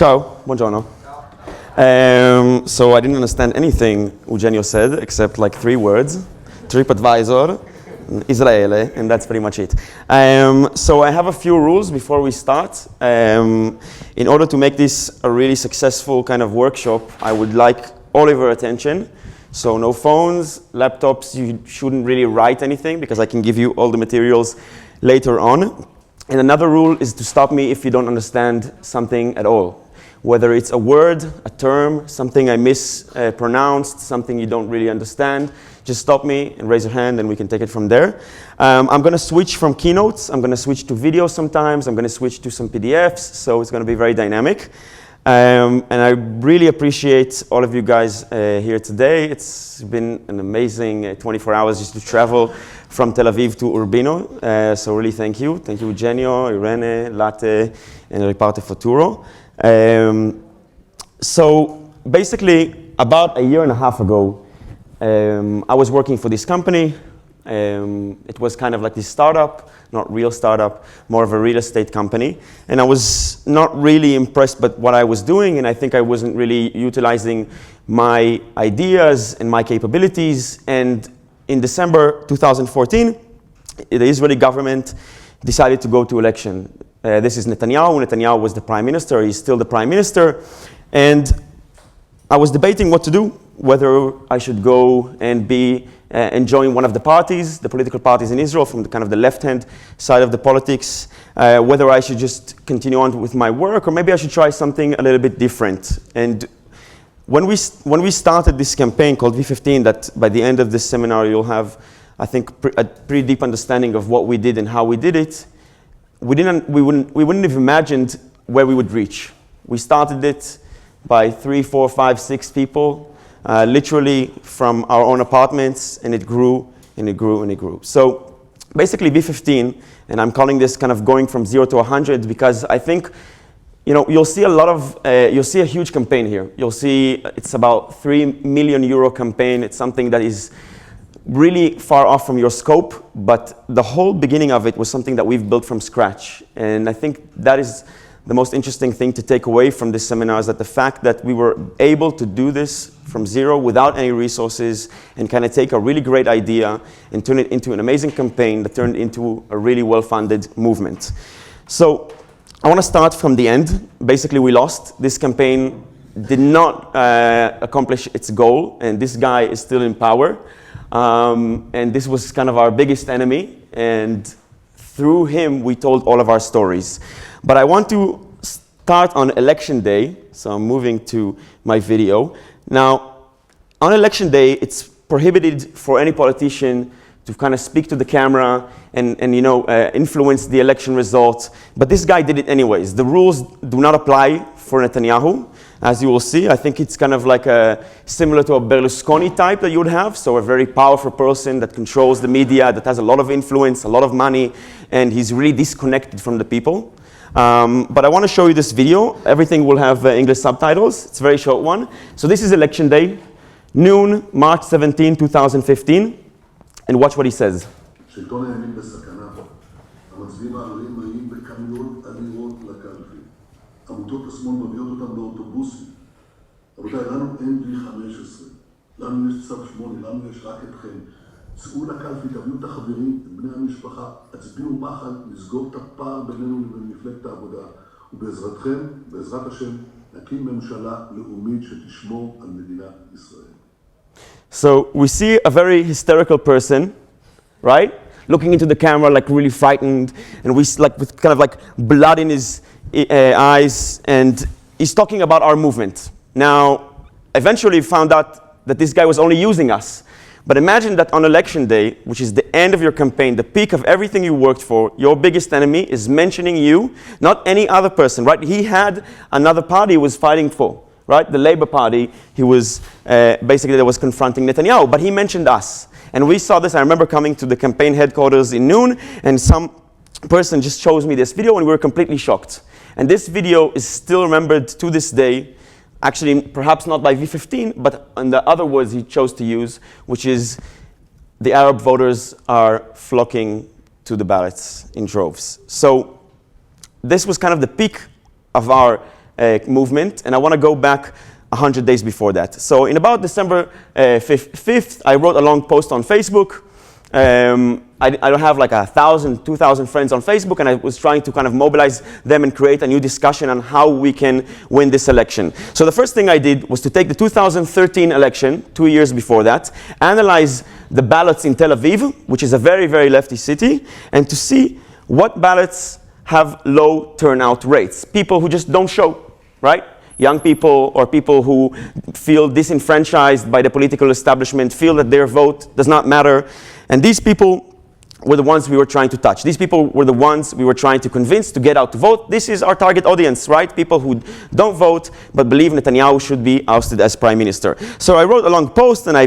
Ciao, buongiorno. So I didn't understand anything Eugenio said except like 3 words: TripAdvisor, Israele, and that's pretty much it. So I have a few rules before we start. In order to make this a really successful kind of workshop, I would like all of your attention. So no phones, laptops, you shouldn't really write anything because I can give you all the materials later on. And another rule is to stop me if you don't understand something at all. Whether it's a word, a term, something I mispronounced, something you don't really understand, just stop me and raise your hand and we can take it from there. I'm going to switch from keynotes. I'm going to switch to video sometimes. I'm going to switch to some PDFs, so it's going to be very dynamic. And I really appreciate all of you guys here today. It's been an amazing 24 hours just to travel from Tel Aviv to Urbino. So really thank you. Thank you, Eugenio, Irene, Latte, and Riparte Futuro. So basically, about a year and a half ago, I was working for this company. It was kind of like this startup, not real startup, more of a real estate company. And I was not really impressed by what I was doing, and I think I wasn't really utilizing my ideas and my capabilities. And in December 2014, the Israeli government decided to go to election. This is Netanyahu. Netanyahu was the prime minister. He's still the prime minister. And I was debating what to do, whether I should go and join one of the parties, the political parties in Israel, from the kind of the left-hand side of the politics, whether I should just continue on with my work, or maybe I should try something a little bit different. And when we started this campaign called V15, that by the end of this seminar you'll have, I think, a pretty deep understanding of what we did and how we did it, we wouldn't have imagined where we would reach. We started it by 3, 4, 5, 6 people, literally from our own apartments, and it grew and it grew and it grew. So basically V15, and I'm calling this kind of going from 0 to 100 because I think, you know, you'll see a huge campaign here. You'll see it's about €3 million campaign. It's something that is really far off from your scope, but the whole beginning of it was something that we've built from scratch. And I think that is the most interesting thing to take away from this seminar, is that the fact that we were able to do this from zero without any resources and kind of take a really great idea and turn it into an amazing campaign that turned into a really well-funded movement. So I want to start from the end. Basically, we lost. This campaign did not accomplish its goal, and this guy is still in power. And this was kind of our biggest enemy, and through him we told all of our stories. But I want to start on election day, so I'm moving to my video. Now, on election day, it's prohibited for any politician to kind of speak to the camera and influence the election results. But this guy did it anyways. The rules do not apply for Netanyahu. As you will see, I think it's kind of like similar to a Berlusconi type that you would have. So a very powerful person that controls the media, that has a lot of influence, a lot of money, and he's really disconnected from the people. But I want to show you this video. Everything will have English subtitles. It's a very short one. So this is election day, noon, March 17, 2015. And watch what he says. שלטון הימין בסכנה. המצביעים הערבים מגיעים בכמויות אדירות לקלפי. עמותות השמאל מביאות אותם באוטובוסים. רבותיי, לנו אין בלי 15. לנו יש צו 8, לנו יש רק אתכם. צאו לקלפי, תביאו את החברים, את בני המשפחה, הצביעו מחל, נסגור את הפער בינינו לבין מפלגת העבודה. ובעזרתכם, בעזרת השם, נקים ממשלה לאומית שתשמור על מדינת ישראל. So we see a very hysterical person, right? Looking into the camera like really frightened, and we like with kind of like blood in his eyes, and he's talking about our movement. Now, eventually found out that this guy was only using us. But imagine that on election day, which is the end of your campaign, the peak of everything you worked for, your biggest enemy is mentioning you, not any other person, right? He had another party he was fighting for. Right, the Labour Party, he was basically that was confronting Netanyahu, but he mentioned us. And we saw this. I remember coming to the campaign headquarters in noon, and some person just shows me this video, and we were completely shocked. And this video is still remembered to this day, actually perhaps not by V15, but in the other words he chose to use, which is the Arab voters are flocking to the ballots in droves. So this was kind of the peak of our movement, and I want to go back 100 days before that. So in about December 5th, I wrote a long post on Facebook. I don't have like 1,000, 2,000 friends on Facebook, and I was trying to kind of mobilize them and create a new discussion on how we can win this election. So the first thing I did was to take the 2013 election, 2 years before that, analyze the ballots in Tel Aviv, which is a very, very lefty city, and to see what ballots have low turnout rates. People who just don't show, right? Young people or people who feel disenfranchised by the political establishment, feel that their vote does not matter. And these people were the ones we were trying to touch. These people were the ones we were trying to convince to get out to vote. This is our target audience, right? People who don't vote but believe Netanyahu should be ousted as prime minister. So I wrote a long post, and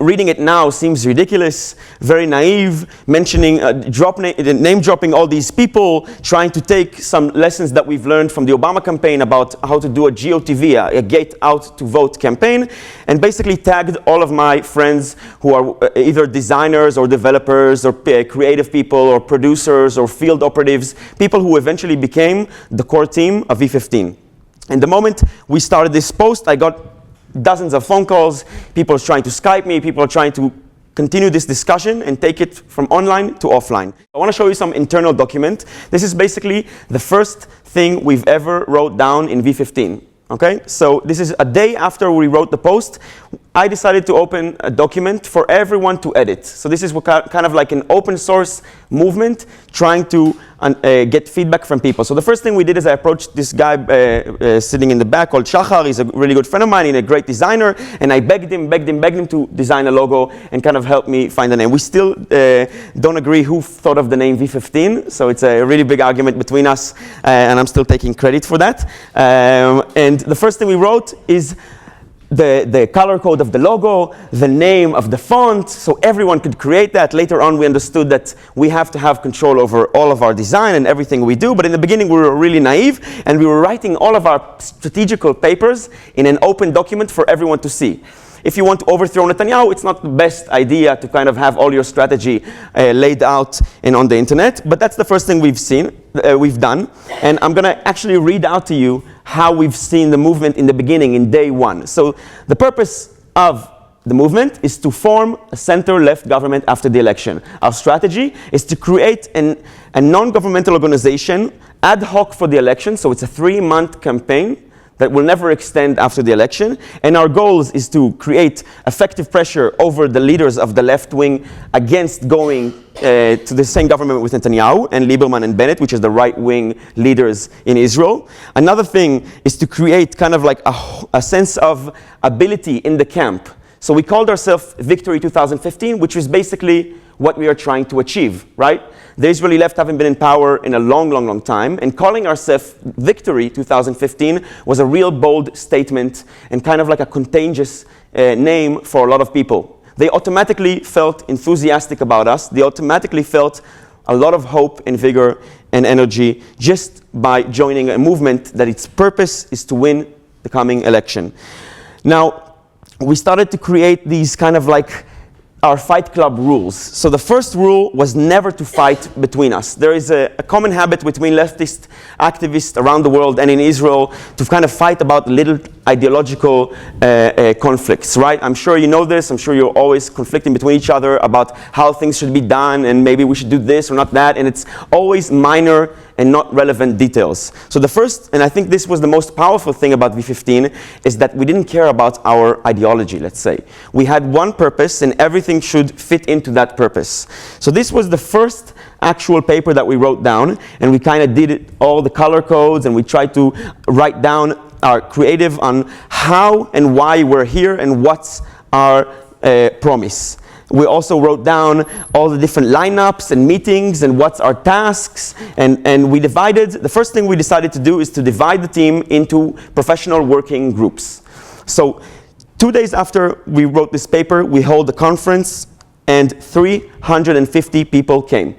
reading it now seems ridiculous, very naive, mentioning, name dropping all these people, trying to take some lessons that we've learned from the Obama campaign about how to do a GOTV, a get out to vote campaign, and basically tagged all of my friends who are either designers or developers or creative people or producers or field operatives, people who eventually became the core team of V15. And the moment we started this post, I got dozens of phone calls, people trying to Skype me, people trying to continue this discussion and take it from online to offline. I want to show you some internal document. This is basically the first thing we've ever wrote down in V15. Okay, so this is a day after we wrote the post. I decided to open a document for everyone to edit. So this is kind of like an open source movement trying to get feedback from people. So the first thing we did is I approached this guy sitting in the back called Shachar. He's a really good friend of mine and a great designer. And I begged him to design a logo and kind of help me find a name. We still don't agree who thought of the name V15. So it's a really big argument between us, and I'm still taking credit for that. And the first thing we wrote is the color code of the logo, the name of the font, so everyone could create that. Later on, we understood that we have to have control over all of our design and everything we do. But in the beginning, we were really naive, and we were writing all of our strategical papers in an open document for everyone to see. If you want to overthrow Netanyahu, it's not the best idea to kind of have all your strategy laid out and on the internet. But that's the first thing we've done. And I'm going to actually read out to you how we've seen the movement in the beginning, in day one. So the purpose of the movement is to form a center-left government after the election. Our strategy is to create a non-governmental organization ad hoc for the election. So it's a 3-month campaign that will never extend after the election. And our goals is to create effective pressure over the leaders of the left wing against going to the same government with Netanyahu and Lieberman and Bennett, which is the right wing leaders in Israel. Another thing is to create kind of like a sense of ability in the camp. So we called ourselves Victory 2015, which is basically what we are trying to achieve, right? The Israeli left haven't been in power in a long, long, long time, and calling ourselves Victory 2015 was a real bold statement and kind of like a contagious name for a lot of people. They automatically felt enthusiastic about us. They automatically felt a lot of hope and vigor and energy just by joining a movement that its purpose is to win the coming election. Now, we started to create these kind of like our Fight Club rules. So the first rule was never to fight between us. There is a common habit between leftist activists around the world and in Israel to kind of fight about little ideological conflicts, right? I'm sure you know this. I'm sure you're always conflicting between each other about how things should be done and maybe we should do this or not that. And it's always minor and not relevant details. So the first, and I think this was the most powerful thing about V15, is that we didn't care about our ideology, let's say. We had one purpose and everything should fit into that purpose. So this was the first actual paper that we wrote down, and we kind of did it, all the color codes, and we tried to write down our creative on how and why we're here and what's our promise. We also wrote down all the different lineups and meetings and what's our tasks. And we divided, the first thing we decided to do is to divide the team into professional working groups. So 2 days after we wrote this paper, we held a conference and 350 people came.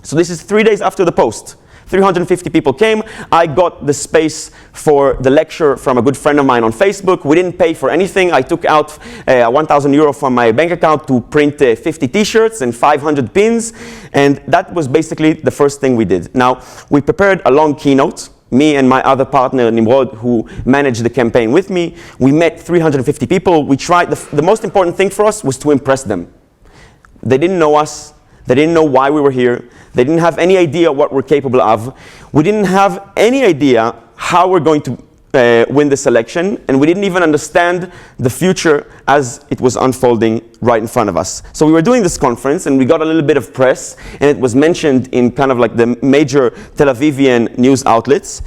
So this is 3 days after the post. 350 people came. I got the space for the lecture from a good friend of mine on Facebook. We didn't pay for anything. I took out 1,000 euro from my bank account to print 50 t-shirts and 500 pins. And that was basically the first thing we did. Now, we prepared a long keynote. me and my other partner, Nimrod, who managed the campaign with me. We met 350 people. We tried, the most important thing for us was to impress them. They didn't know us. They didn't know why we were here. They didn't have any idea what we're capable of. We didn't have any idea how we're going to win this election, and we didn't even understand the future as it was unfolding right in front of us. So we were doing this conference, and we got a little bit of press, and it was mentioned in kind of like the major Tel Avivian news outlets.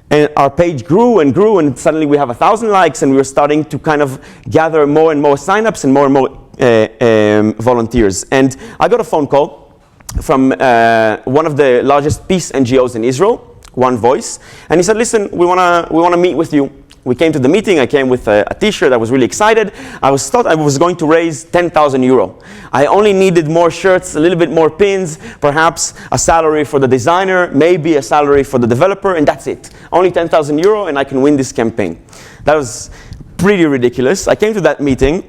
And our page grew, and suddenly we have 1,000 likes, and we were starting to kind of gather more and more signups and more volunteers. And I got a phone call from one of the largest peace NGOs in Israel, One Voice, and he said, listen, we wanna meet with you. We came to the meeting. I came with a t-shirt. I was really excited. I thought I was going to raise 10,000 euro. I only needed more shirts, a little bit more pins, perhaps a salary for the designer, maybe a salary for the developer, and that's it. Only 10,000 euro, and I can win this campaign. That was pretty ridiculous. I came to that meeting.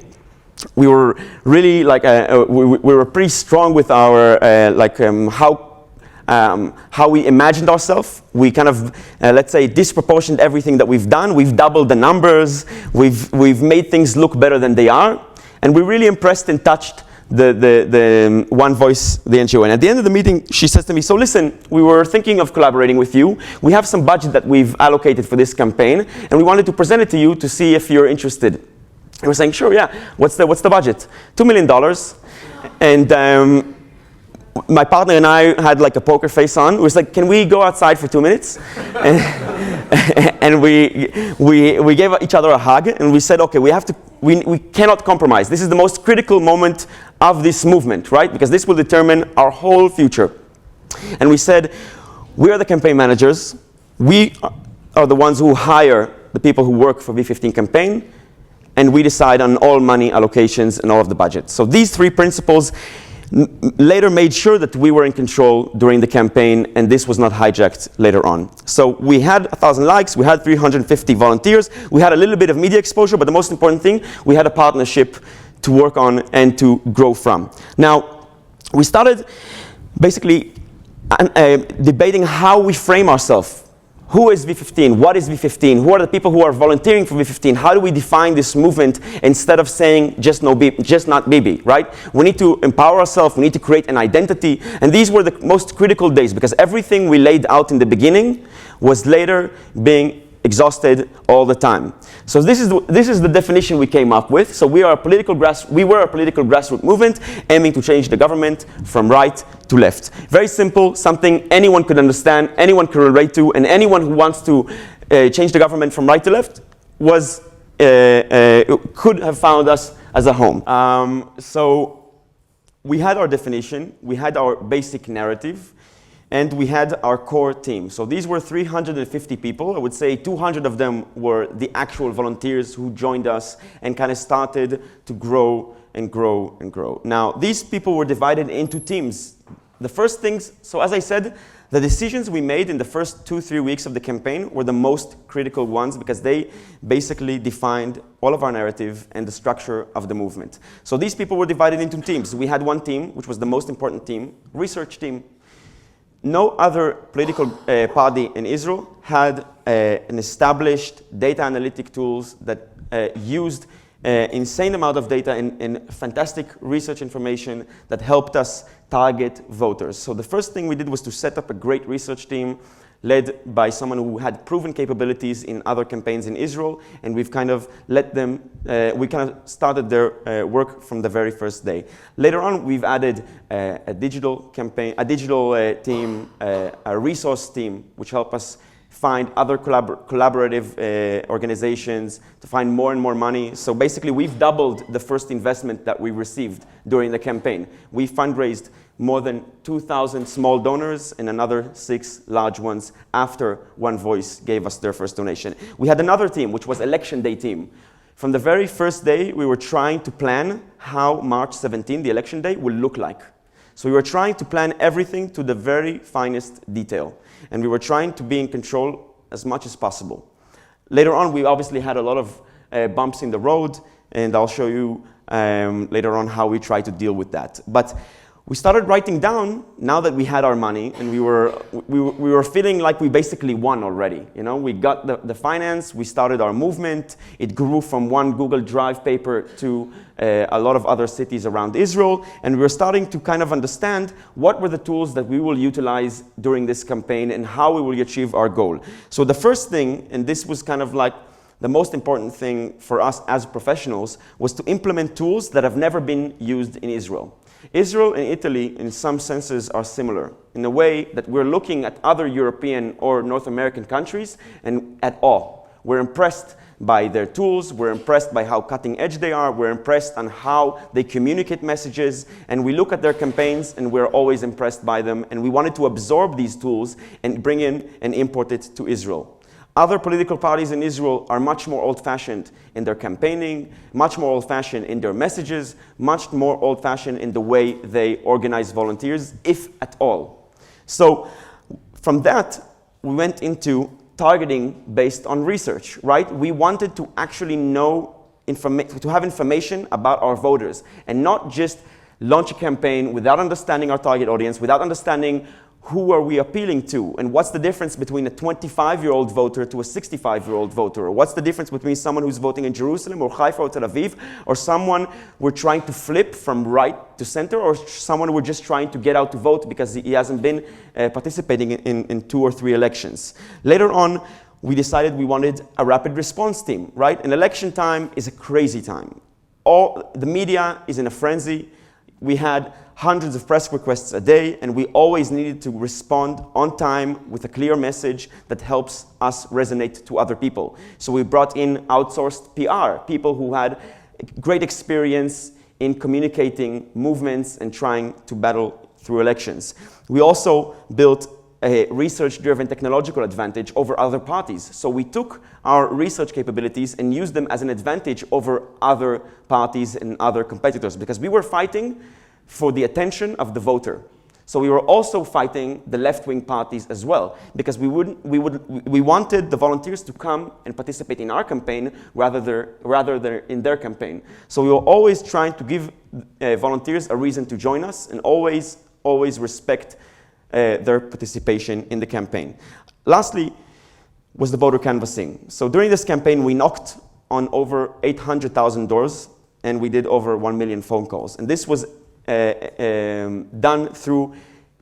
We were really like, we were pretty strong with our, how we imagined ourselves. We kind of, let's say, disproportioned everything that we've done. We've doubled the numbers. We've made things look better than they are. And we really impressed and touched the One Voice, the NGO. And at the end of the meeting, she says to me, so listen, we were thinking of collaborating with you. We have some budget that we've allocated for this campaign, and we wanted to present it to you to see if you're interested. And we're saying, sure, yeah. What's the budget? $2 million. And my partner and I had like a poker face on. We was like, can we go outside for 2 minutes? And we gave each other a hug, and we said, okay, we cannot compromise. This is the most critical moment of this movement, right? Because this will determine our whole future. And we said, we are the campaign managers. We are the ones who hire the people who work for V15 campaign, and we decide on all money allocations and all of the budget. So these three principles later made sure that we were in control during the campaign, and this was not hijacked later on. So we had 1,000 likes, we had 350 volunteers, we had a little bit of media exposure, but the most important thing, we had a partnership to work on and to grow from. Now, we started basically debating how we frame ourselves. Who is V15? What is V15? Who are the people who are volunteering for V15? How do we define this movement instead of saying just not Bibi, right? We need to empower ourselves. We need to create an identity. And these were the most critical days, because everything we laid out in the beginning was later being exhausted all the time. So this is the definition we came up with. So we were a political grassroots movement aiming to change the government from right to left. Very simple, something anyone could understand, anyone could relate to, and anyone who wants to change the government from right to left could have found us as a home. So we had our definition, we had our basic narrative, and we had our core team. So these were 350 people. I would say 200 of them were the actual volunteers who joined us and kind of started to grow and grow and grow. Now, these people were divided into teams. The first things, so as I said, the decisions we made in the first 2-3 weeks of the campaign were the most critical ones, because they basically defined all of our narrative and the structure of the movement. So these people were divided into teams. We had one team, which was the most important team, research team. No other political party in Israel had an established data analytic tools that used insane amount of data and fantastic research information that helped us target voters. So the first thing we did was to set up a great research team led by someone who had proven capabilities in other campaigns in Israel, and we've kind of let them, we kind of started their work from the very first day. Later on, we've added a digital campaign, a digital team, a resource team, which help us find other collaborative organizations to find more and more money. So basically, we've doubled the first investment that we received during the campaign. We fundraised more than 2,000 small donors and another 6 large ones after One Voice gave us their first donation. We had another team, which was election day team. From the very first day, we were trying to plan how March 17, the election day, will look like. So we were trying to plan everything to the very finest detail. And we were trying to be in control as much as possible. Later on, we obviously had a lot of bumps in the road, and I'll show you later on how we try to deal with that. But we started writing down, now that we had our money, and we were feeling like we basically won already. You know, we got the finance, we started our movement. It grew from one Google Drive paper to a lot of other cities around Israel, and we were starting to kind of understand what were the tools that we will utilize during this campaign and how we will achieve our goal. So the first thing, and this was kind of like the most important thing for us as professionals, was to implement tools that have never been used in Israel. Israel and Italy, in some senses, are similar in a way that we're looking at other European or North American countries and at awe. We're impressed by their tools, we're impressed by how cutting edge they are, we're impressed on how they communicate messages, and we look at their campaigns and we're always impressed by them, and we wanted to absorb these tools and bring in and import it to Israel. Other political parties in Israel are much more old-fashioned in their campaigning, much more old-fashioned in their messages, much more old-fashioned in the way they organize volunteers, if at all. So from that, we went into targeting based on research, right? We wanted to actually know, to have information about our voters and not just launch a campaign without understanding our target audience, without understanding who are we appealing to, and what's the difference between a 25-year-old voter to a 65-year-old voter? Or what's the difference between someone who's voting in Jerusalem or Haifa or Tel Aviv, or someone we're trying to flip from right to center, or someone we're just trying to get out to vote because he hasn't been participating in 2 or 3 elections. Later on, we decided we wanted a rapid response team, right? An election time is a crazy time. The media is in a frenzy. We had hundreds of press requests a day, and we always needed to respond on time with a clear message that helps us resonate to other people. So we brought in outsourced PR, people who had great experience in communicating movements and trying to battle through elections. We also built a research-driven technological advantage over other parties. So we took our research capabilities and used them as an advantage over other parties and other competitors, because we were fighting for the attention of the voter. So we were also fighting the left-wing parties as well, because we wanted the volunteers to come and participate in our campaign rather than in their campaign. So we were always trying to give volunteers a reason to join us, and always respect their participation in the campaign. Lastly was the voter canvassing. So during this campaign, we knocked on over 800,000 doors, and we did over 1 million phone calls. And this was done through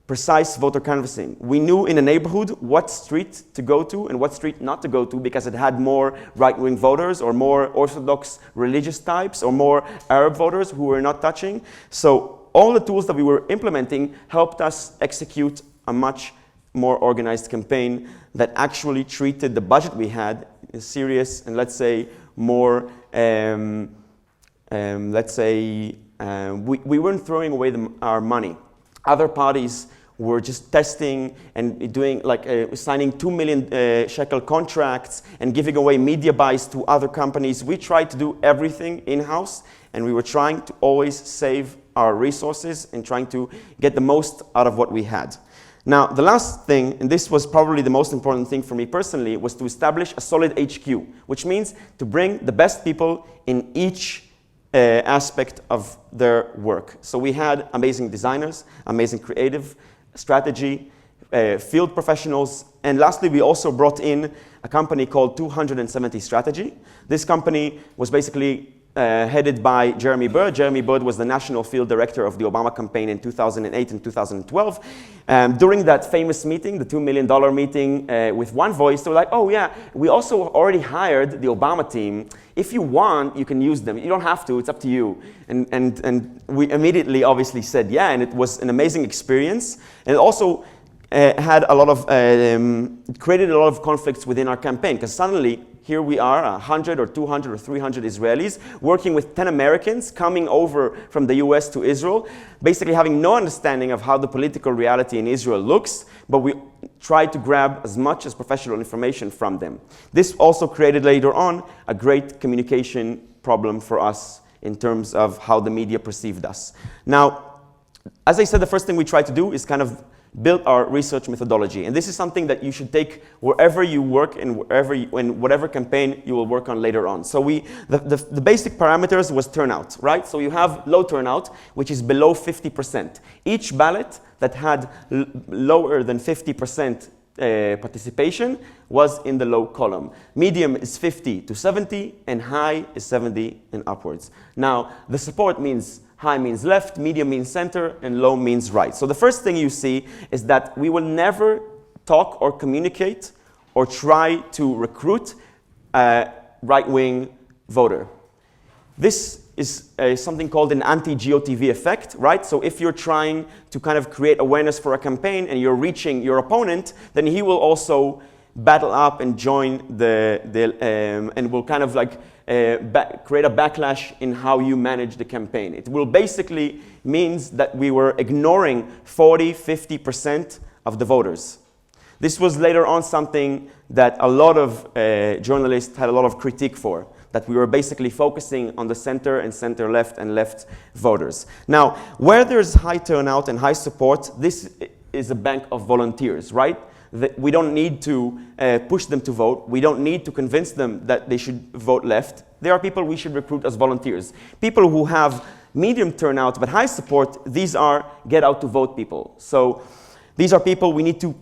precise voter canvassing. We knew in a neighborhood what street to go to and what street not to go to, because it had more right-wing voters or more Orthodox religious types or more Arab voters who were not touching. So all the tools that we were implementing helped us execute a much more organized campaign that actually treated the budget we had as serious and, let's say, more, we weren't throwing away our money. Other parties were just testing and doing signing 2 million shekel contracts and giving away media buys to other companies. We tried to do everything in-house, and we were trying to always save our resources and trying to get the most out of what we had. Now, the last thing, and this was probably the most important thing for me personally, was to establish a solid HQ, which means to bring the best people in each aspect of their work. So we had amazing designers, amazing creative, strategy, field professionals, and lastly, we also brought in a company called 270 Strategy. This company was basically headed by Jeremy Bird. Jeremy Bird was the national field director of the Obama campaign in 2008 and 2012. During that famous meeting, the $2 million meeting with One Voice, they were like, oh yeah, we also already hired the Obama team. If you want, you can use them. You don't have to, it's up to you. And we immediately obviously said yeah, and it was an amazing experience. And it also had a lot of, created a lot of conflicts within our campaign, because suddenly here we are, 100 or 200 or 300 Israelis working with 10 Americans coming over from the US to Israel, basically having no understanding of how the political reality in Israel looks, but we tried to grab as much as professional information from them. This also created later on a great communication problem for us in terms of how the media perceived us. Now, as I said, the first thing we tried to do is kind of built our research methodology. And this is something that you should take wherever you work and in whatever campaign you will work on later on. So the basic parameters was turnout, right? So you have low turnout, which is below 50%. Each ballot that had lower than 50% participation was in the low column. Medium is 50 to 70, and high is 70 and upwards. Now, the support means high means left, medium means center, and low means right. So the first thing you see is that we will never talk or communicate or try to recruit a right-wing voter. This is something called an anti-GOTV effect, right? So if you're trying to kind of create awareness for a campaign and you're reaching your opponent, then he will also battle up and join and will kind of like create a backlash in how you manage the campaign. It will basically means that we were ignoring 40–50% of the voters. This was later on something that a lot of journalists had a lot of critique for, that we were basically focusing on the center and center-left and left voters. Now, where there's high turnout and high support, this is a bank of volunteers, right? We don't need to push them to vote. We don't need to convince them that they should vote left. There are people we should recruit as volunteers. People who have medium turnout but high support, these are get out to vote people. So these are people we need to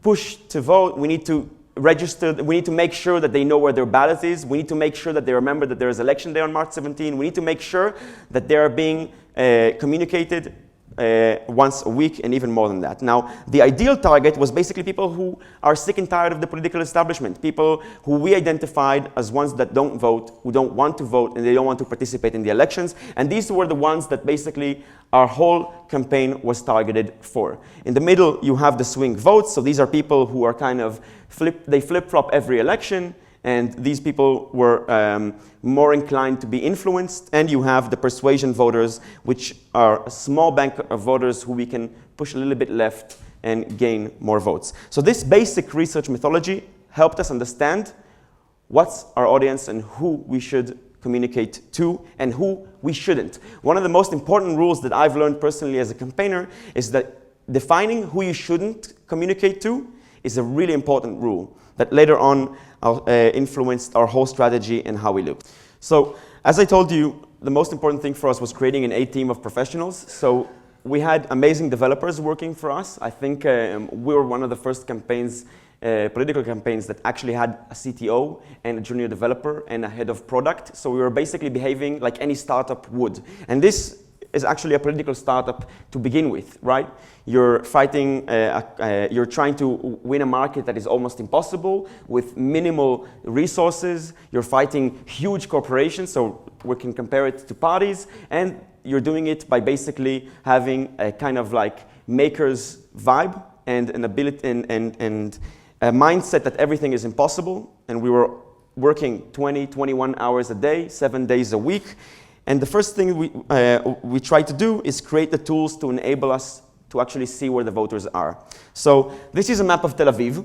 push to vote. We need to register. We need to make sure that they know where their ballot is. We need to make sure that they remember that there is election day on March 17. We need to make sure that they are being communicated once a week and even more than that. Now, the ideal target was basically people who are sick and tired of the political establishment, people who we identified as ones that don't vote, who don't want to vote, and they don't want to participate in the elections. And these were the ones that basically our whole campaign was targeted for. In the middle, you have the swing votes. So these are people who are kind of flip-flop every election. And these people were more inclined to be influenced. And you have the persuasion voters, which are a small bank of voters who we can push a little bit left and gain more votes. So this basic research methodology helped us understand what's our audience and who we should communicate to and who we shouldn't. One of the most important rules that I've learned personally as a campaigner is that defining who you shouldn't communicate to is a really important rule that later on influenced our whole strategy and how we looked. So as I told you, the most important thing for us was creating an A team of professionals. So we had amazing developers working for us. I think we were one of the first campaigns, political campaigns, that actually had a CTO and a junior developer and a head of product. So we were basically behaving like any startup would. And this is actually a political startup to begin with, right? You're fighting, you're trying to win a market that is almost impossible with minimal resources. You're fighting huge corporations, so we can compare it to parties. And you're doing it by basically having a kind of like maker's vibe and an ability and a mindset that everything is impossible. And we were working 20, 21 hours a day, 7 days a week. And the first thing we try to do is create the tools to enable us to actually see where the voters are. So this is a map of Tel Aviv.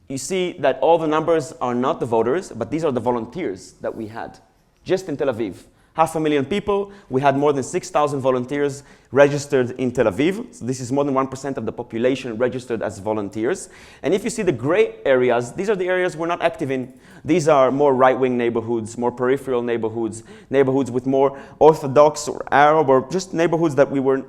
You see that all the numbers are not the voters, but these are the volunteers that we had just in Tel Aviv. 500,000 people. We had more than 6,000 volunteers registered in Tel Aviv. So this is more than 1% of the population registered as volunteers. And if you see the gray areas, these are the areas we're not active in. These are more right-wing neighborhoods, more peripheral neighborhoods, neighborhoods with more Orthodox or Arab, or just neighborhoods that we weren't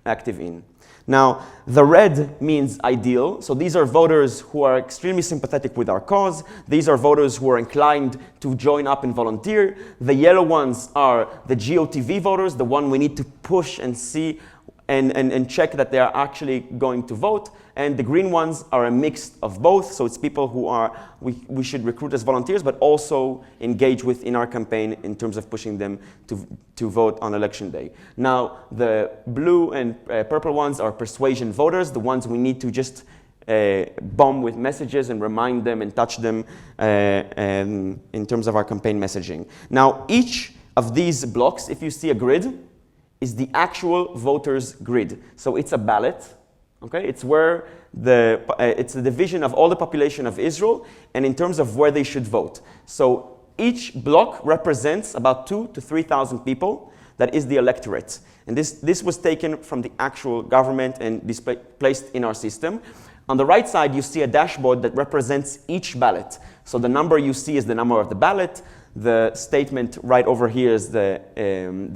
active in. Now, the red means ideal. So these are voters who are extremely sympathetic with our cause. These are voters who are inclined to join up and volunteer. The yellow ones are the GOTV voters, the one we need to push and see and check that they are actually going to vote. And the green ones are a mix of both. So it's people who are we should recruit as volunteers, but also engage with in our campaign in terms of pushing them to vote on election day. Now, the blue and purple ones are persuasion voters, the ones we need to just bomb with messages and remind them and touch them in terms of our campaign messaging. Now, each of these blocks, if you see a grid, is the actual voters grid. So it's a ballot, okay? It's where it's the division of all the population of Israel and in terms of where they should vote. So each block represents about 2,000 to 3,000 people. that is the electorate. And this was taken from the actual government and placed in our system. On the right side, you see a dashboard that represents each ballot. So the number you see is the number of the ballot. The statement right over here is the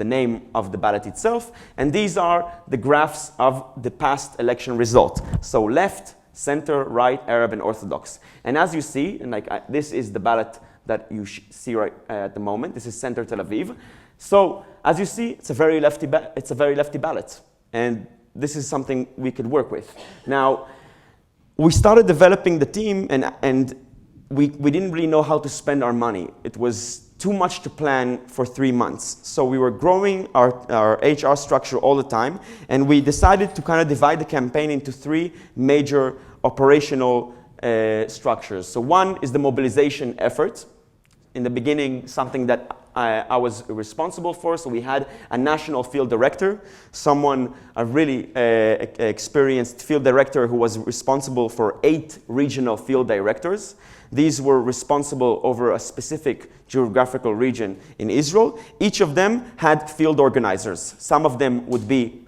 name of the ballot itself. And these are the graphs of the past election result. So left, center, right, Arab, and Orthodox. And as you see, and this is the ballot that you see right at the moment. This is Center Tel Aviv. So as you see, it's a very lefty ballot. And this is something we could work with. Now, we started developing the team, and we didn't really know how to spend our money. It was too much to plan for 3 months. So we were growing our HR structure all the time, and we decided to kind of divide the campaign into 3 major operational structures. So one is the mobilization effort. In the beginning, something that I was responsible for. So we had a national field director, a really experienced field director who was responsible for 8 regional field directors. These were responsible over a specific geographical region in Israel. Each of them had field organizers. Some of them would be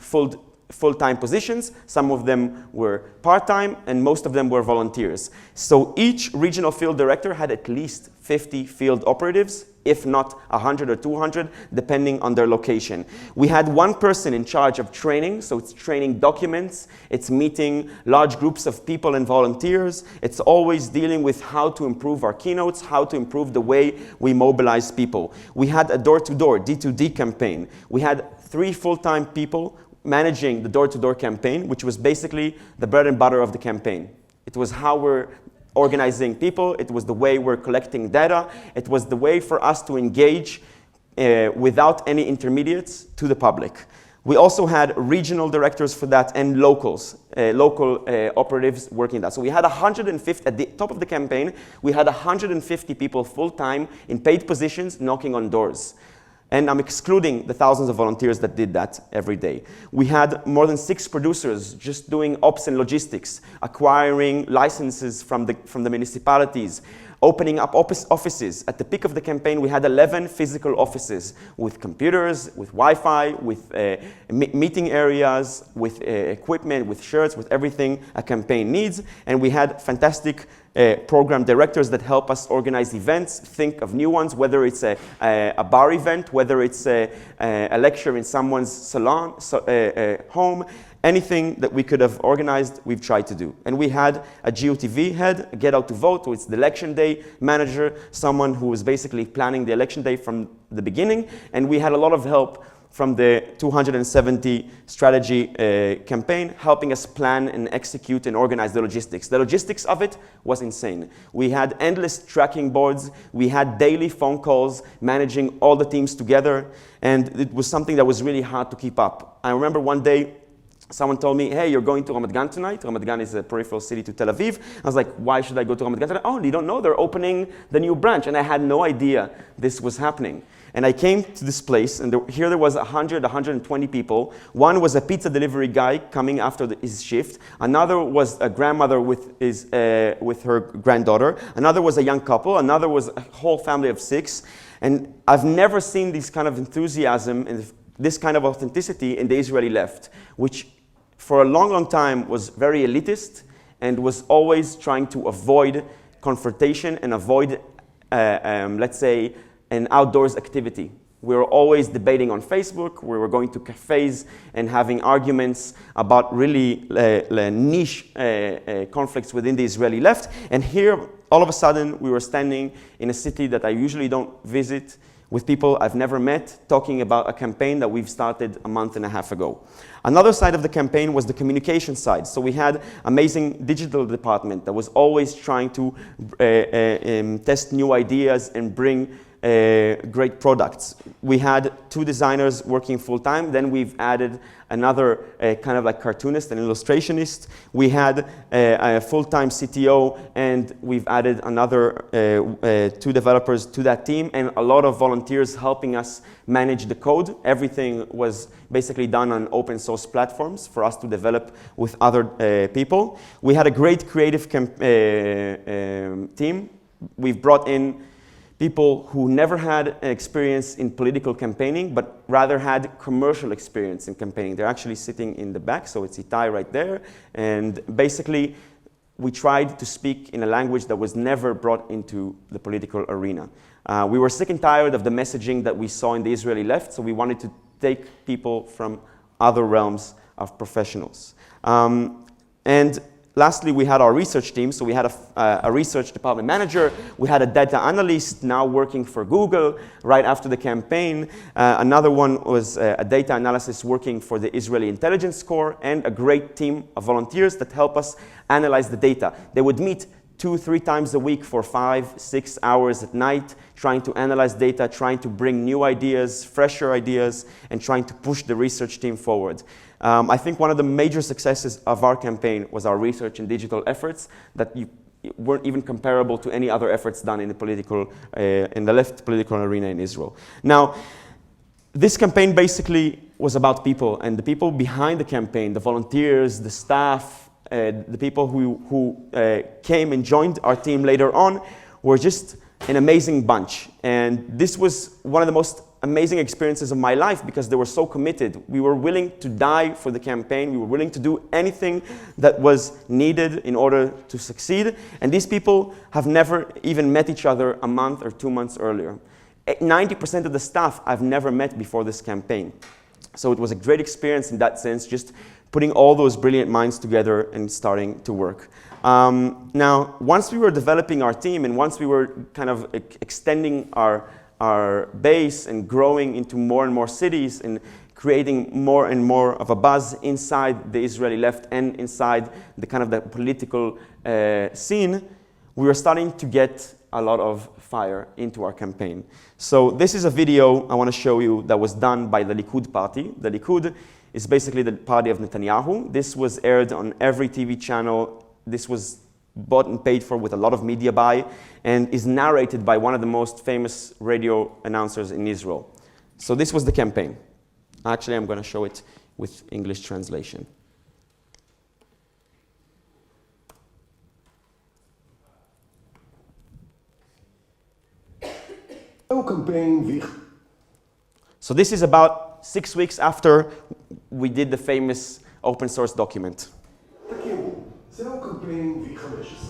full-time positions, some of them were part-time, and most of them were volunteers. So each regional field director had at least 50 field operatives, if not 100 or 200, depending on their location. We had one person in charge of training, so it's training documents, it's meeting large groups of people and volunteers, it's always dealing with how to improve our keynotes, how to improve the way we mobilize people. We had a door-to-door, D2D campaign. We had 3 full-time people managing the door-to-door campaign, which was basically the bread and butter of the campaign. It was how we're organizing people. It was the way we're collecting data. It was the way for us to engage without any intermediates to the public. We also had regional directors for that and local operatives working that. So we had 150, at the top of the campaign, we had 150 people full-time in paid positions knocking on doors. And I'm excluding the thousands of volunteers that did that every day. We had more than 6 producers just doing ops and logistics, acquiring licenses from the municipalities, opening up offices. At the peak of the campaign, we had 11 physical offices with computers, with Wi-Fi, with meeting areas, with equipment, with shirts, with everything a campaign needs. And we had fantastic program directors that help us organize events, think of new ones, whether it's a bar event, whether it's a lecture in someone's salon, home, anything that we could have organized, we've tried to do. And we had a GOTV head, a Get Out to Vote, so it's the election day manager, someone who was basically planning the election day from the beginning. And we had a lot of help from the 270 strategy campaign, helping us plan and execute and organize the logistics. The logistics of it was insane. We had endless tracking boards. We had daily phone calls, managing all the teams together. And it was something that was really hard to keep up. I remember one day, someone told me, hey, you're going to Ramat Gan tonight. Ramat Gan is a peripheral city to Tel Aviv. I was like, why should I go to Ramat Gan tonight? Oh, you don't know, they're opening the new branch. And I had no idea this was happening. And I came to this place, and here there was 100, 120 people. One was a pizza delivery guy coming after his shift. Another was a grandmother with her granddaughter. Another was a young couple. Another was a whole family of 6. And I've never seen this kind of enthusiasm and this kind of authenticity in the Israeli left, which for a long, long time was very elitist and was always trying to avoid confrontation and avoid, let's say, an outdoors activity. We were always debating on Facebook. We were going to cafes and having arguments about really niche conflicts within the Israeli left. And here, all of a sudden, we were standing in a city that I usually don't visit, with people I've never met, talking about a campaign that we've started a month and a half ago. Another side of the campaign was the communication side. So we had amazing digital department that was always trying to test new ideas and bring great products. We had 2 designers working full-time. Then we've added another kind of like cartoonist and illustrationist. We had a full-time CTO, and we've added another 2 developers to that team, and a lot of volunteers helping us manage the code. Everything was basically done on open source platforms for us to develop with other people. We had a great creative team. We've brought in people who never had an experience in political campaigning, but rather had commercial experience in campaigning. They're actually sitting in the back, so it's Itai right there. And basically, we tried to speak in a language that was never brought into the political arena. We were sick and tired of the messaging that we saw in the Israeli left, so we wanted to take people from other realms of professionals. And lastly, we had our research team. So we had a research department manager. We had a data analyst now working for Google right after the campaign. Another one was a data analyst working for the Israeli Intelligence Corps, and a great team of volunteers that help us analyze the data. They would meet 2-3 times a week for 5-6 hours at night, trying to analyze data, trying to bring new ideas, fresher ideas, and trying to push the research team forward. I think one of the major successes of our campaign was our research and digital efforts that weren't even comparable to any other efforts done in the political, in the left political arena in Israel. Now, this campaign basically was about people, and the people behind the campaign, the volunteers, the staff, the people who came and joined our team later on, were just an amazing bunch. And this was one of the most amazing experiences of my life because they were so committed. We were willing to die for the campaign. We were willing to do anything that was needed in order to succeed. And these people have never even met each other a month or 2 months earlier. 90% of the staff I've never met before this campaign. So it was a great experience in that sense, just putting all those brilliant minds together and starting to work. Now, once we were developing our team and once we were kind of extending our base and growing into more and more cities and creating more and more of a buzz inside the Israeli left and inside the kind of the political scene, we were starting to get a lot of fire into our campaign. So this is a video I want to show you that was done by the Likud party. The Likud is basically the party of Netanyahu. This was aired on every TV channel. This was bought and paid for with a lot of media buy, and is narrated by one of the most famous radio announcers in Israel. So this was the campaign. Actually, I'm going to show it with English translation. So this is about 6 weeks after we did the famous open source document. זהו קמפיין V15.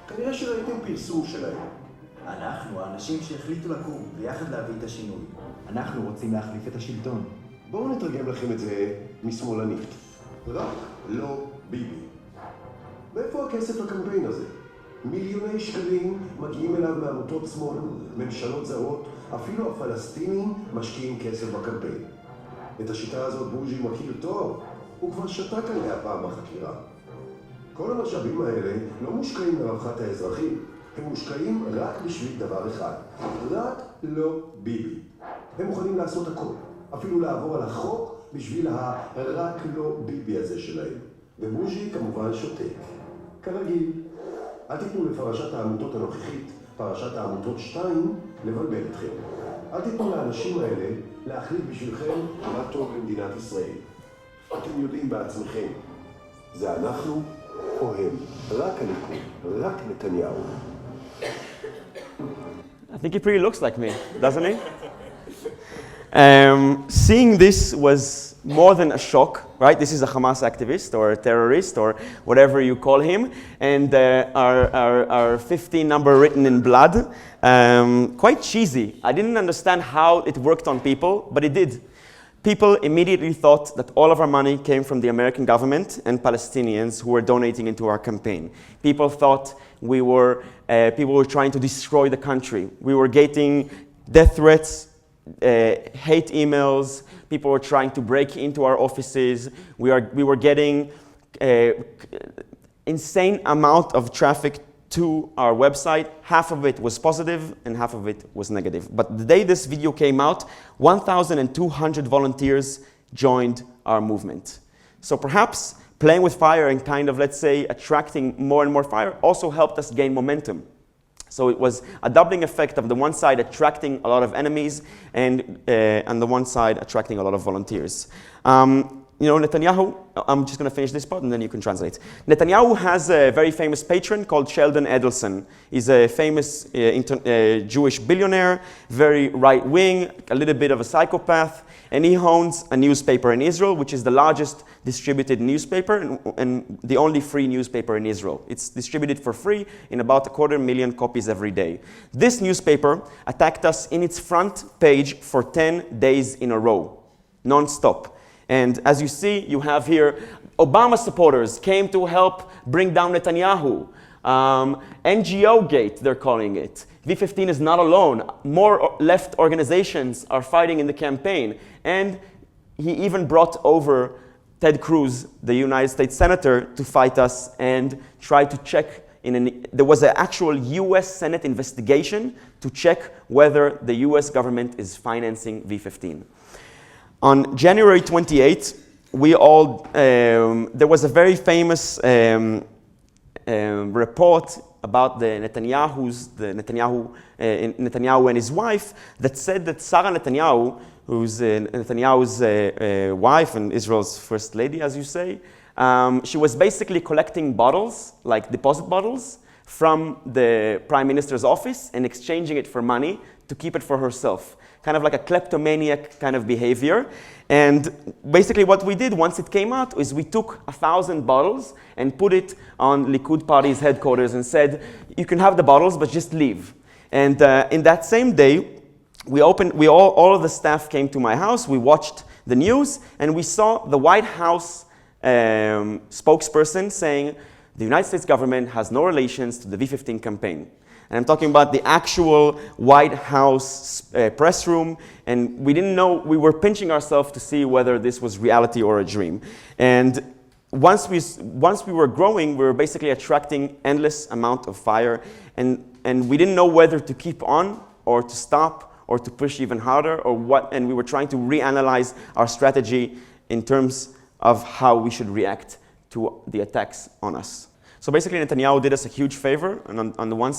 כנראה שראיתם פרסום שלהם. אנחנו, האנשים שהחליטו לקום ויחד להביא את השינוי. אנחנו רוצים להחליף את השלטון. בואו נתרגם לכם את זה משמאלנית. רק לא ביבי. מאיפה הכסף לקמפיין הזה? מיליוני שקלים מגיעים אליו מעמותות שמאל, ממשלות זרות, אפילו הפלסטינים משקיעים כסף בקמפיין. את השיטה הזאת בוז'י מכיר טוב, הוא כבר שתק עליה פעם בחקירה. כל המשאבים האלה לא מושקעים לרווחת האזרחים, הם מושקעים רק בשביל דבר אחד, רק לא ביבי. הם מוכנים לעשות הכל, אפילו לעבור על החוק בשביל הרק לא ביבי הזה שלהם. ובוז'י כמובן שותק. כרגיל, אל תיתנו לפרשת העמותות הנוכחית, פרשת העמותות 2, לבלבל אתכם. אל תיתנו לאנשים האלה להחליט בשבילכם מה טוב למדינת ישראל. אתם יודעים בעצמכם, זה אנחנו או הם, רק הליכוד, רק נתניהו. I think he pretty looks like me, doesn't he? Seeing this was more than a shock, right? This is a Hamas activist or a terrorist or whatever you call him, and our 15 number written in blood. Quite cheesy. I didn't understand how it worked on people, but it did. People immediately thought that all of our money came from the American government and Palestinians who were donating into our campaign. People thought people were trying to destroy the country. We were getting death threats, hate emails. People were trying to break into our offices. We were getting insane amount of traffic to our website. Half of it was positive and half of it was negative. But the day this video came out, 1,200 volunteers joined our movement. So perhaps playing with fire and kind of, let's say, attracting more and more fire also helped us gain momentum. So it was a doubling effect of the one side attracting a lot of enemies and on the one side attracting a lot of volunteers. Netanyahu, I'm just going to finish this part and then you can translate. Netanyahu has a very famous patron called Sheldon Adelson. He's a famous Jewish billionaire, very right-wing, a little bit of a psychopath, and he owns a newspaper in Israel, which is the largest distributed newspaper and the only free newspaper in Israel. It's distributed for free in about 250,000 copies every day. This newspaper attacked us in its front page for 10 days in a row, non-stop. And as you see, you have here, Obama supporters came to help bring down Netanyahu. NGO Gate, they're calling it. V15 is not alone. More left organizations are fighting in the campaign. And he even brought over Ted Cruz, the United States Senator, to fight us and try to check. There was an actual US Senate investigation to check whether the US government is financing V15. On January 28th, there was a very famous report about Netanyahu and his wife that said that Sarah Netanyahu, who's Netanyahu's wife and Israel's first lady, as you say, she was basically collecting bottles, like deposit bottles, from the prime minister's office and exchanging it for money to keep it for herself. Kind of like a kleptomaniac kind of behavior. And basically what we did once it came out is we took 1,000 bottles and put it on Likud Party's headquarters and said, you can have the bottles, but just leave. And in that same day, all of the staff came to my house, we watched the news, and we saw the White House spokesperson saying, the United States government has no relations to the V15 campaign. And I'm talking about the actual White House press room. And we didn't know, we were pinching ourselves to see whether this was reality or a dream. And once we were growing, we were basically attracting endless amount of fire. And we didn't know whether to keep on or to stop or to push even harder or what. And we were trying to reanalyze our strategy in terms of how we should react to the attacks on us. So basically, Netanyahu did us a huge favor, and on the one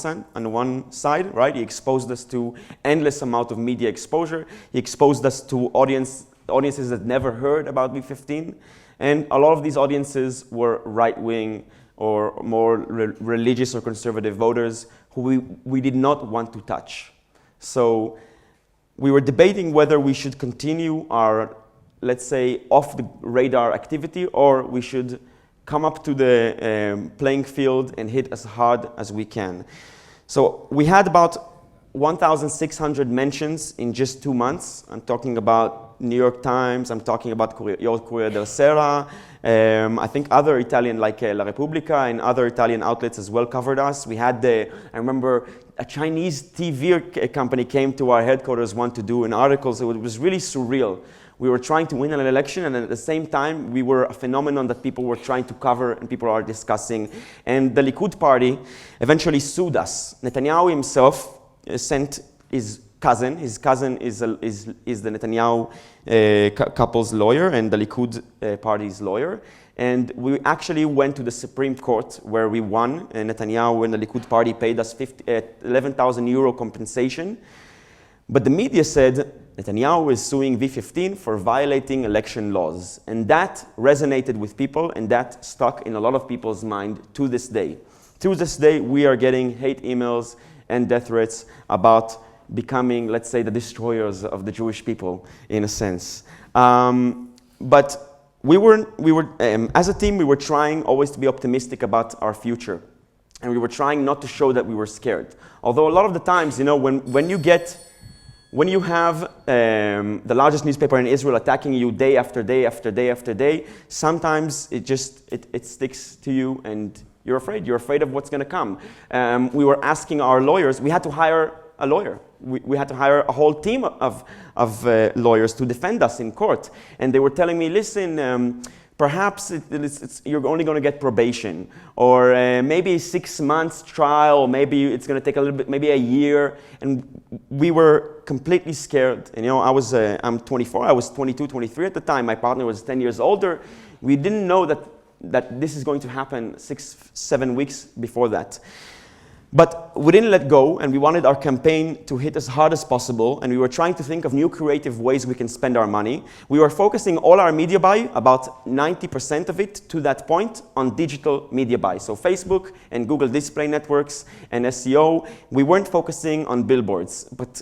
side, right? He exposed us to endless amount of media exposure. He exposed us to audiences that never heard about V15, and a lot of these audiences were right-wing or more religious or conservative voters who we did not want to touch. So we were debating whether we should continue our, let's say, off-the-radar activity, or we should come up to the playing field and hit as hard as we can. So we had about 1,600 mentions in just 2 months. I'm talking about New York Times, I'm talking about Corriere della Sera, I think other Italian, like La Repubblica and other Italian outlets as well covered us. We had I remember a Chinese TV company came to our headquarters, wanted to do an article, so it was really surreal. We were trying to win an election, and at the same time, we were a phenomenon that people were trying to cover and people are discussing. And the Likud party eventually sued us. Netanyahu himself sent his cousin. His cousin is the Netanyahu couple's lawyer and the Likud party's lawyer. And we actually went to the Supreme Court where we won. And Netanyahu and the Likud party paid us 11,000 euro compensation. But the media said, Netanyahu is suing V15 for violating election laws. And that resonated with people, and that stuck in a lot of people's mind to this day. To this day, we are getting hate emails and death threats about becoming, let's say, the destroyers of the Jewish people, in a sense. But we were as a team, we were trying always to be optimistic about our future. And we were trying not to show that we were scared. Although a lot of the times, when you have the largest newspaper in Israel attacking you day after day after day after day, sometimes it sticks to you and you're afraid. You're afraid of what's going to come. We were asking our lawyers, we had to hire a lawyer. We had to hire a whole team of lawyers to defend us in court. And they were telling me, listen, perhaps you're only going to get probation, or maybe 6 months trial, maybe it's going to take a little bit, maybe a year. And we were completely scared. And, I'm 24, I was 22, 23 at the time. My partner was 10 years older. We didn't know that this is going to happen 6-7 weeks before that. But we didn't let go, and we wanted our campaign to hit as hard as possible, and we were trying to think of new creative ways we can spend our money. We were focusing all our media buy, about 90% of it to that point, on digital media buy. So Facebook and Google display networks and SEO. We weren't focusing on billboards, but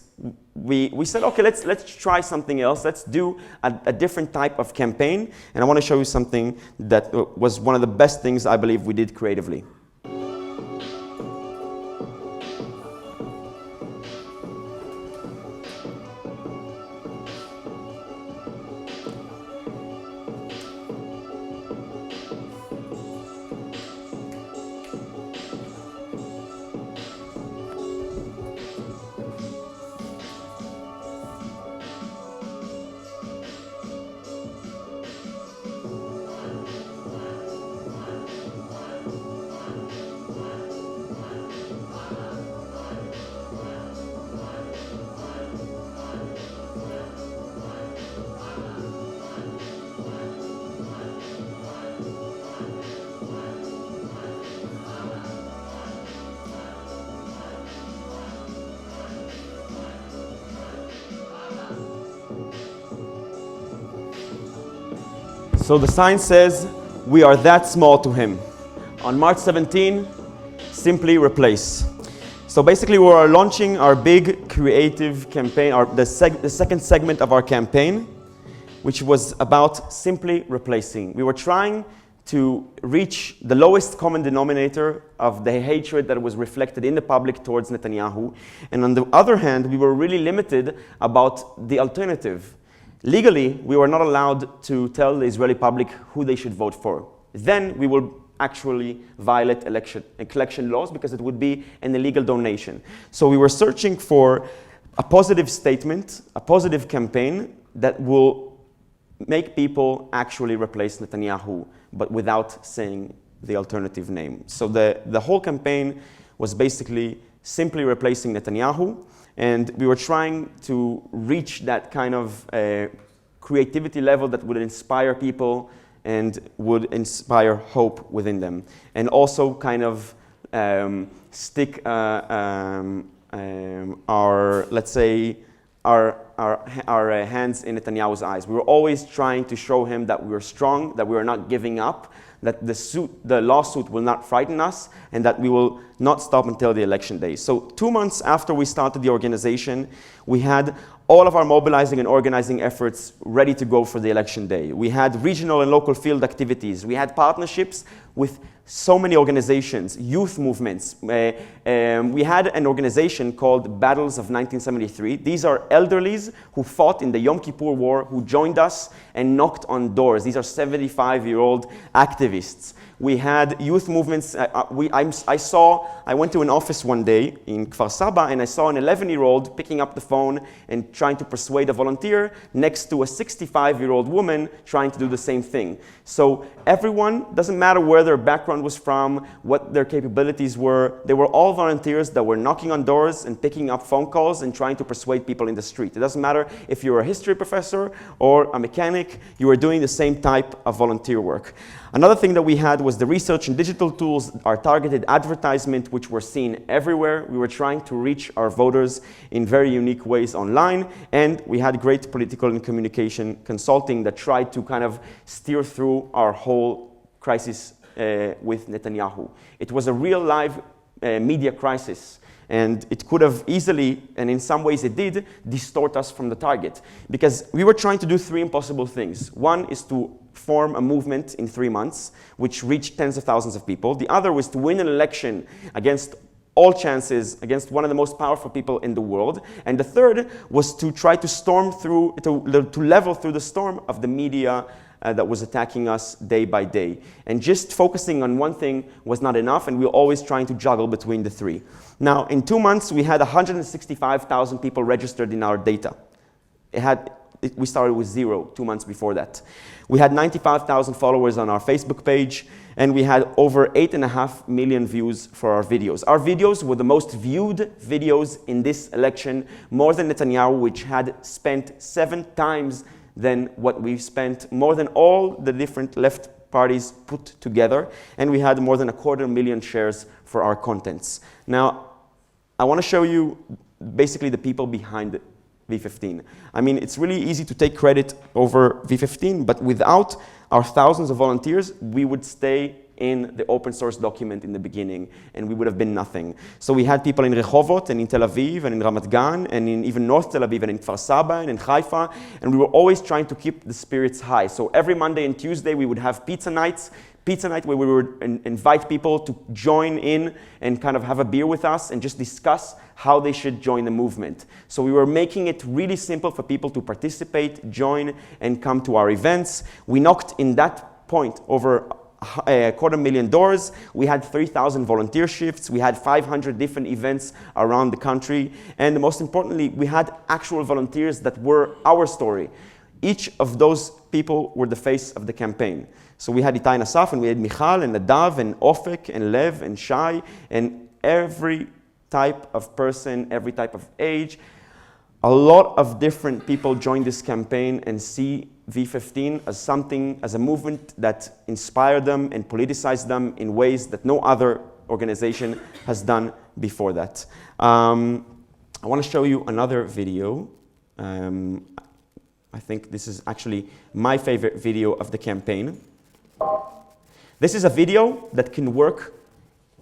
we said, okay, let's try something else. Let's do a different type of campaign. And I want to show you something that was one of the best things I believe we did creatively. So the sign says, "We are that small to him." On March 17, simply replace. So basically we are launching our big creative campaign, the second segment of our campaign, which was about simply replacing. We were trying to reach the lowest common denominator of the hatred that was reflected in the public towards Netanyahu. And on the other hand, we were really limited about the alternative. Legally, we were not allowed to tell the Israeli public who they should vote for. Then we will actually violate election laws because it would be an illegal donation. So we were searching for a positive statement, a positive campaign that will make people actually replace Netanyahu, but without saying the alternative name. So the whole campaign was basically simply replacing Netanyahu. And we were trying to reach that kind of creativity level that would inspire people and would inspire hope within them. And also kind of stick our, let's say, our hands in Netanyahu's eyes. We were always trying to show him that we were strong, that we were not giving up, that the lawsuit will not frighten us, and that we will not stop until the election day. So 2 months after we started the organization, we had all of our mobilizing and organizing efforts ready to go for the election day. We had regional and local field activities. We had partnerships with so many organizations, youth movements. We had an organization called Battles of 1973. These are elderlies who fought in the Yom Kippur War, who joined us and knocked on doors. These are 75-year-old activists. We had youth movements. I went to an office one day in Kfar Saba and I saw an 11-year-old picking up the phone and trying to persuade a volunteer next to a 65-year-old woman trying to do the same thing. So everyone, doesn't matter where their background was from, what their capabilities were, they were all volunteers that were knocking on doors and picking up phone calls and trying to persuade people in the street. It doesn't matter if you're a history professor or a mechanic, you were doing the same type of volunteer work. Another thing that we had was the research and digital tools, our targeted advertisement, which were seen everywhere. We were trying to reach our voters in very unique ways online, and we had great political and communication consulting that tried to kind of steer through our whole crisis with Netanyahu. It was a real live media crisis, and it could have easily, and in some ways it did, distort us from the target. Because we were trying to do 3 impossible things. One is to form a movement in 3 months, which reached tens of thousands of people. The other was to win an election against all chances, against one of the most powerful people in the world. And the third was to try to storm through, to level through the storm of the media that was attacking us day by day. And just focusing on one thing was not enough, and we were always trying to juggle between the 3. Now, in 2 months, we had 165,000 people registered in our data. We started with 0 2 months before that. We had 95,000 followers on our Facebook page, and we had over 8.5 million views for our videos. Our videos were the most viewed videos in this election, more than Netanyahu, which had spent 7 times than what we've spent, more than all the different left parties put together, and we had more than 250,000 shares for our contents. Now, I want to show you basically the people behind V15. I mean, it's really easy to take credit over V15, but without our thousands of volunteers, we would stay in the open source document in the beginning, and we would have been nothing. So we had people in Rehovot, and in Tel Aviv, and in Ramat Gan, and in even North Tel Aviv, and in Kfar Saba, and in Haifa, and we were always trying to keep the spirits high. So every Monday and Tuesday, we would have pizza night where we would invite people to join in and kind of have a beer with us and just discuss how they should join the movement. So we were making it really simple for people to participate, join, and come to our events. We knocked in that point over 250,000 doors. We had 3,000 volunteer shifts. We had 500 different events around the country. And most importantly, we had actual volunteers that were our story. Each of those people were the face of the campaign. So we had Itai and Asaf, and we had Michal, and Nadav, and Ofek, and Lev, and Shai, and every type of person, every type of age. A lot of different people joined this campaign and see V15 as something, as a movement that inspired them and politicized them in ways that no other organization has done before that. I want to show you another video. I think this is actually my favorite video of the campaign. This is a video that can work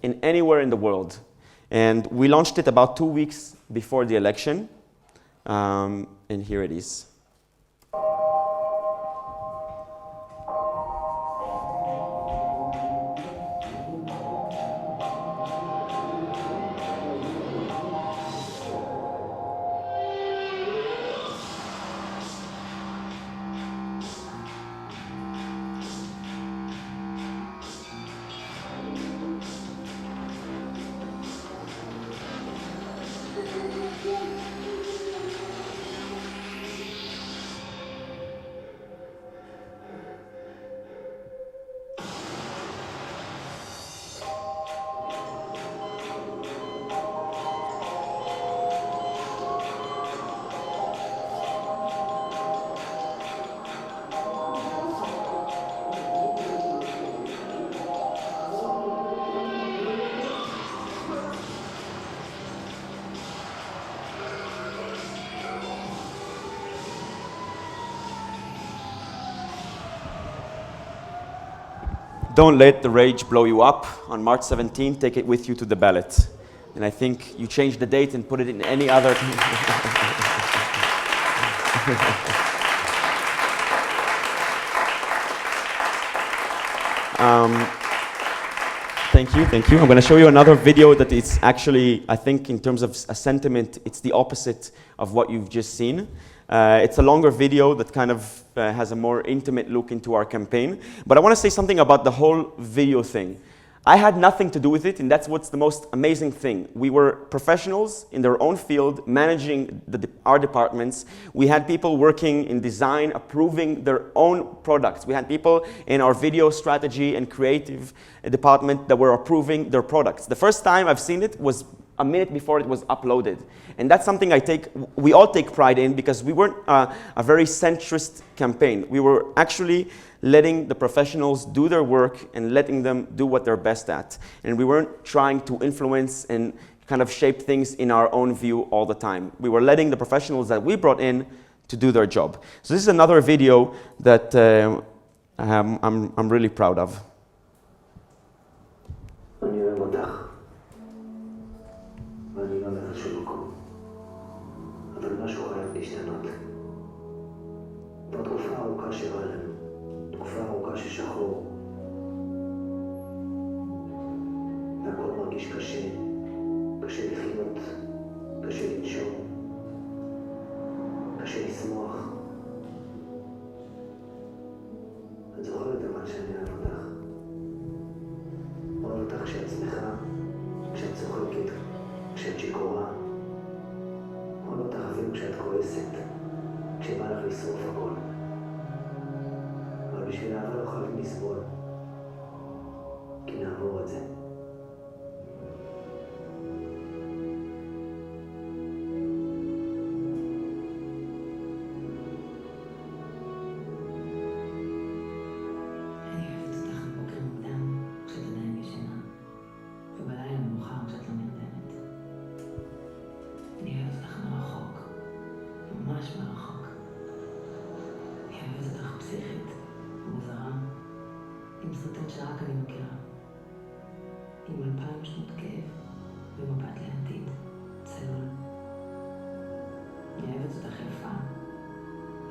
in anywhere in the world. And we launched it about 2 weeks before the election. And here it is. Don't let the rage blow you up. On March 17, take it with you to the ballot. And I think you change the date and put it in any other... Thank you. I'm going to show you another video that is actually, I think in terms of a sentiment, it's the opposite of what you've just seen. It's a longer video that kind of has a more intimate look into our campaign. But I want to say something about the whole video thing. I had nothing to do with it, and that's what's the most amazing thing. We were professionals in their own field, managing our departments. We had people working in design, approving their own products. We had people in our video strategy and creative department that were approving their products. The first time I've seen it was a minute before it was uploaded. And that's something we all take pride in, because we weren't a very centrist campaign. We were actually letting the professionals do their work and letting them do what they're best at. And we weren't trying to influence and kind of shape things in our own view all the time. We were letting the professionals that we brought in to do their job. So this is another video that I'm really proud of. ואני לא הולך לשום מקום. אבל משהו חייב להשתנות. כבר תקופה ארוכה שרע לנו. תקופה ארוכה ששחור. והכל מרגיש קשה. קשה לחיות. קשה לנשום. קשה לשמוח. את זוכרת אבל שאני אוהב אותך. אוהב אותך כשאת שמחה, כשאת צוחקת. כשאת שיכורה, אוהב אותך אפילו כשאת כועסת, כשבא לך לשרוף הכל. אבל בשביל אהבה לא חייבים לסבול, כי נעבור את זה. And you have to מערכת שרק אני מכירה. עם 2000 שנות כאב ומבט לעתיד, צלול. אני אוהבת אותך יפה.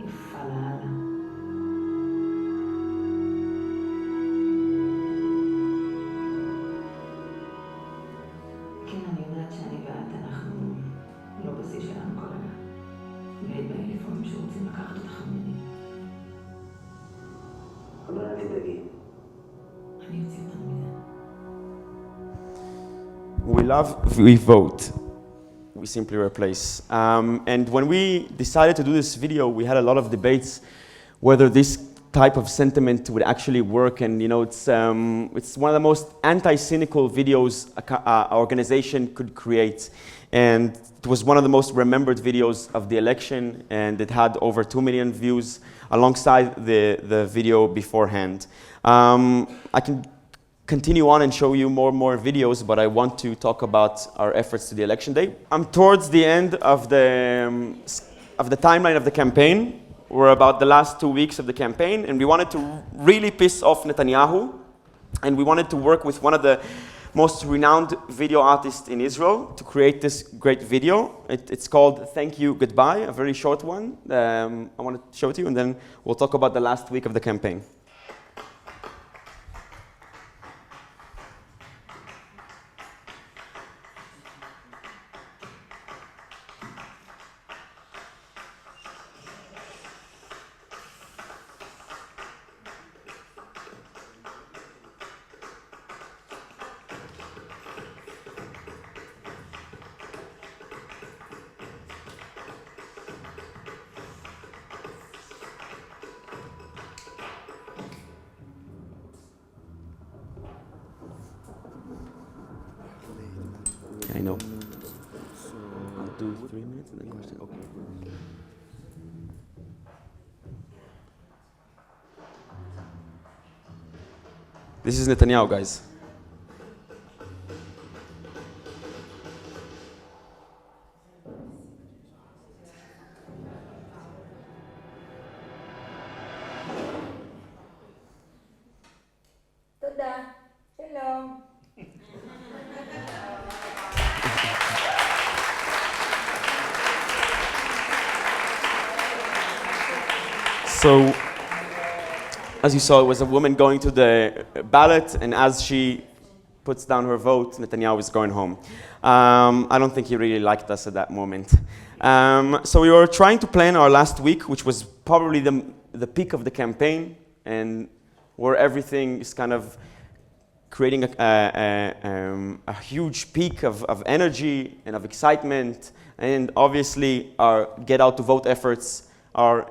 יפה לאללה. כן, אני יודעת שאני ואת, אנחנו לא בשיא שלנו כרגע. נגיד בי לפעמים שרוצים לקחת אותך ממני. אבל אל תדאגי. אני אוציא אותנו מזה. We love, we vote. We simply replace. And when we decided to do this video, we had a lot of debates whether this type of sentiment would actually work. And you know, it's one of the most anti-cynical videos an organization could create. And it was one of the most remembered videos of the election, and it had over 2 million views alongside the video beforehand. I can continue on and show you more videos, but I want to talk about our efforts to the election day. I'm towards the end of the timeline of the campaign. We're about the last 2 weeks of the campaign, and we wanted to really piss off Netanyahu, and we wanted to work with one of the most renowned video artists in Israel to create this great video. It's called Thank You, Goodbye, a very short one. I want to show it to you, and then we'll talk about the last week of the campaign. I know. I'll do 3 minutes and then question. Okay. This is Netanyahu, guys. תודה. שלום. So, as you saw, it was a woman going to the ballot, and as she puts down her vote, Netanyahu is going home. I don't think he really liked us at that moment. So we were trying to plan our last week, which was probably the peak of the campaign, and where everything is kind of creating a huge peak of energy and of excitement, and obviously our get out to vote efforts are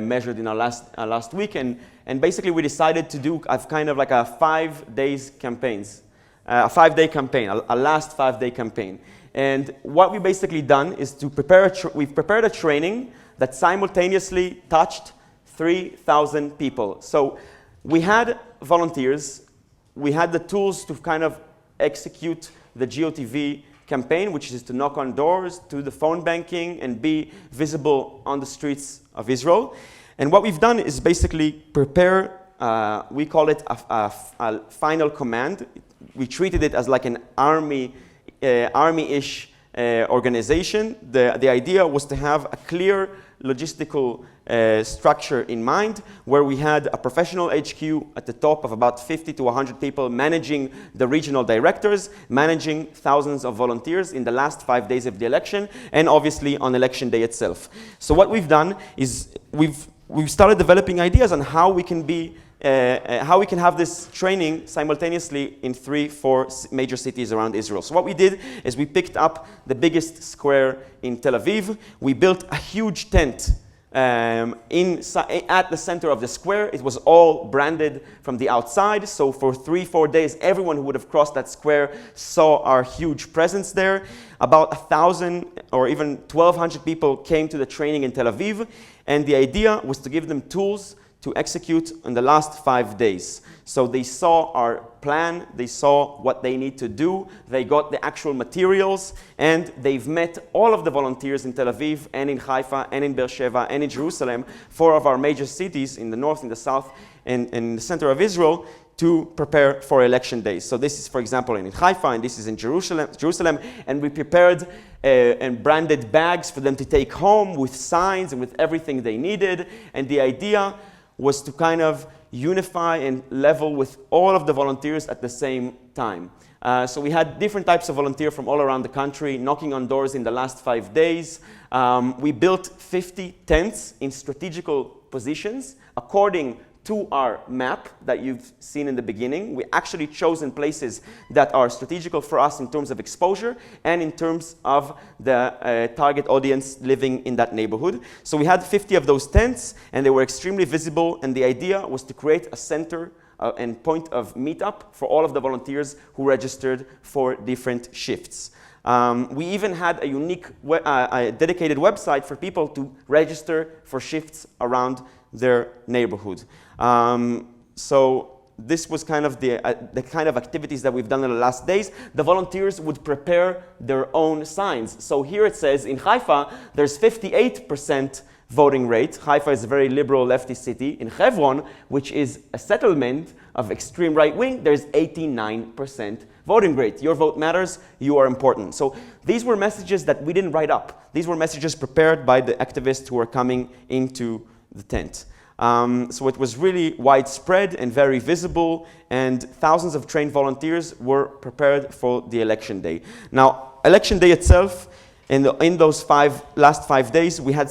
measured in our last week, and basically we decided to do kind of like a 5 days campaigns, a 5-day campaign, a last 5-day campaign. And what we basically done is to prepare, we've prepared a training that simultaneously touched 3,000 people. So we had volunteers, we had the tools to kind of execute the GOTV campaign, which is to knock on doors, do the phone banking, and be visible on the streets of Israel. And what we've done is basically prepare, we call it a final command. We treated it as like an army-ish organization. The idea was to have a clear logistical structure in mind, where we had a professional HQ at the top of about 50 to 100 people managing the regional directors, managing thousands of volunteers in the last 5 days of the election, and obviously on election day itself. So what we've done is we've started developing ideas on how we can be how we can have this training simultaneously in 3-4 major cities around Israel. So what we did is we picked up the biggest square in Tel Aviv. We built a huge tent at the center of the square. It was all branded from the outside. So for 3-4 days, everyone who would have crossed that square saw our huge presence there. About 1,000 or even 1,200 people came to the training in Tel Aviv. And the idea was to give them tools to execute in the last 5 days. So they saw our plan, they saw what they need to do, they got the actual materials, and they've met all of the volunteers in Tel Aviv and in Haifa and in Beersheba and in Jerusalem, 4 of our major cities in the north, in the south, and in the center of Israel, to prepare for election days. So this is, for example, in Haifa, and this is in Jerusalem, and we prepared and branded bags for them to take home with signs and with everything they needed. And the idea was to kind of unify and level with all of the volunteers at the same time. So we had different types of volunteers from all around the country knocking on doors in the last 5 days. We built 50 tents in strategical positions according to our map that you've seen in the beginning. We actually chosen places that are strategical for us in terms of exposure and in terms of the target audience living in that neighborhood. So we had 50 of those tents, and they were extremely visible, and the idea was to create a center and point of meetup for all of the volunteers who registered for different shifts. We even had a unique dedicated website for people to register for shifts around their neighborhood. So this was kind of the kind of activities that we've done in the last days. The volunteers would prepare their own signs. So here it says in Haifa, there's 58% voting rate. Haifa is a very liberal leftist city. In Hebron, which is a settlement of extreme right wing, there's 89% voting rate. Your vote matters, you are important. So these were messages that we didn't write up. These were messages prepared by the activists who were coming into the tent. So it was really widespread and very visible, and thousands of trained volunteers were prepared for the election day. Now, election day itself, in those last 5 days, we had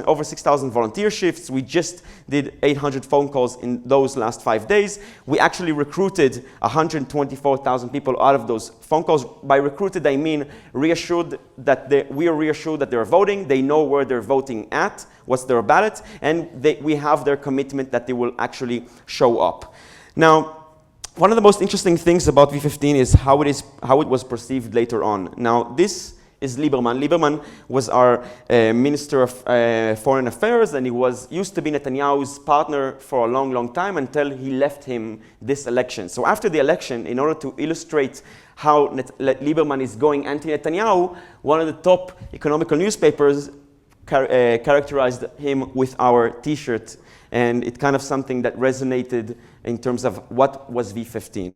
over 6,000 volunteer shifts. We just did 800 phone calls in those last 5 days. We actually recruited 124,000 people out of those phone calls. By recruited, I mean we are reassured that they're voting. They know where they're voting at, what's their ballot, and we have their commitment that they will actually show up. Now, one of the most interesting things about V15 is how it was perceived later on. Now, this is Lieberman. Lieberman was our Minister of Foreign Affairs, and he used to be Netanyahu's partner for a long, long time until he left him this election. So after the election, in order to illustrate how Lieberman is going anti-Netanyahu, one of the top economical newspapers characterized him with our T-shirt, and it's kind of something that resonated in terms of what was V15.